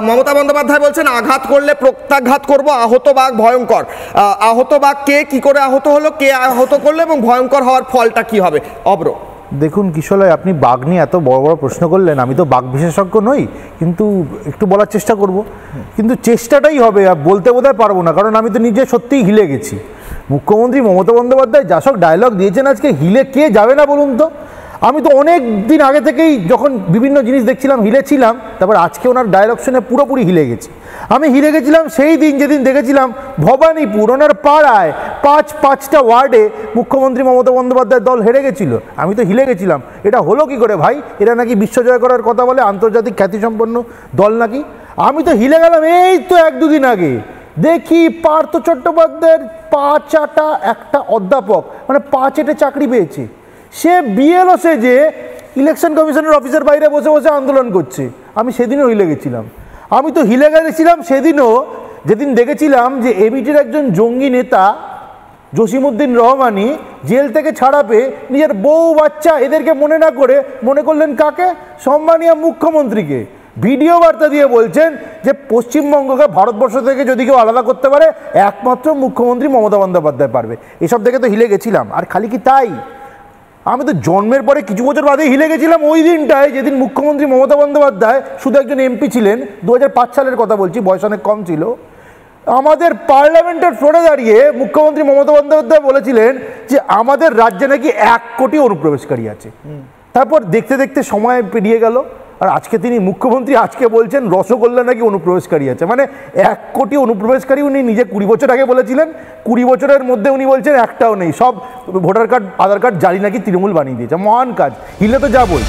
মমতা বন্দ্যোপাধ্যায় বলছেন আঘাত করলে প্রত্যাঘাত করব, আহত বাঘ ভয়ঙ্কর। আহত বাঘ কে, কি করে আহত হলো, কে আহত করলো এবং ভয়ঙ্কর হওয়ার ফলটা কি হবে? অব্র, দেখুন কিশোরয়, আপনি বাঘ নিয়ে এত বড় বড় প্রশ্ন করলেন। আমি তো বাঘ বিশেষজ্ঞ নই, কিন্তু একটু বলার চেষ্টা করব। কিন্তু চেষ্টাটাই হবে, বলতে বোধহয় পারবো না, কারণ আমি তো নিজে সত্যিই হিলে গেছি। মুখ্যমন্ত্রী মমতা বন্দ্যোপাধ্যায় যা সব ডায়লগ দিয়েছেন আজকে, হিলে কে যাবে না বলুন তো? আমি তো অনেক দিন আগে থেকেই যখন বিভিন্ন জিনিস দেখছিলাম হিলেছিলাম, তারপর আজকে ওনার ডায়লগ শুনে পুরোপুরি হিলে গেছি। আমি হিলে গেছিলাম সেই দিন যেদিন দেখেছিলাম ভবানীপুর ওনার পাড়ায় পাঁচটা ওয়ার্ডে মুখ্যমন্ত্রী মমতা বন্দ্যোপাধ্যায়ের দল হেরে গেছিল। আমি তো হিলে গেছিলাম, এটা হলো কি করে ভাই? এরা নাকি বিশ্বজয় করার কথা বলে, আন্তর্জাতিক খ্যাতিসম্পন্ন দল নাকি। আমি তো হিলে গেলাম এই তো 1-2 দিন আগে, দেখি পার্থ চট্টোপাধ্যায়ের পা চাটা একটা অধ্যাপক, মানে পা চেটে চাকরি পেয়েছে, সে বিএলও যে ইলেকশন কমিশনের অফিসের বাইরে বসে বসে আন্দোলন করছে। আমি সেদিনও হিলে গেছিলাম। আমি তো হিলে গেছিলাম সেদিনও যেদিন দেখেছিলাম যে এবিটির একজন জঙ্গি নেতা জসিমউদ্দিন রহমানি জেল থেকে ছাড়া পেয়ে নিজের বউ বাচ্চা এদেরকে মনে না করে মনে করলেন কাকে? সম্মানীয় মুখ্যমন্ত্রীকে। ভিডিও বার্তা দিয়ে বলছেন যে পশ্চিমবঙ্গকে ভারতবর্ষ থেকে যদি কেউ আলাদা করতে পারে একমাত্র মুখ্যমন্ত্রী মমতা বন্দ্যোপাধ্যায় পারবে। এসব দেখে তো হিলে গেছিলাম। আর খালি কি তাই, আমি তো জন্মের পরে কিছু বছর বাদে হিলে গেছিলাম ওই দিনটায় যেদিন মুখ্যমন্ত্রী মমতা বন্দ্যোপাধ্যায় শুধু একজন এমপি ছিলেন। 2005 সালের কথা বলছি, বয়স অনেক কম ছিল। আমাদের পার্লামেন্টের ফ্লোরে দাঁড়িয়ে মুখ্যমন্ত্রী মমতা বন্দ্যোপাধ্যায় বলেছিলেন যে আমাদের রাজ্যে নাকি 1 কোটি অনুপ্রবেশকারী আছে। তারপর দেখতে দেখতে সময় পেরিয়ে গেল, আর আজকে তিনি মুখ্যমন্ত্রী আজকে বলছেন রসগোল্লা নাকি অনুপ্রবেশকারী আছে। মানে 1 কোটি অনুপ্রবেশকারী উনি নিজে 20 বছর আগে বলেছিলেন, 20 বছরের মধ্যে উনি বলছেন একটাও নেই, সব ভোটার কার্ড আধার কার্ড জালি নাকি তৃণমূল বানিয়ে দিয়েছে। মহান কাজ, হিলে তো যা বল।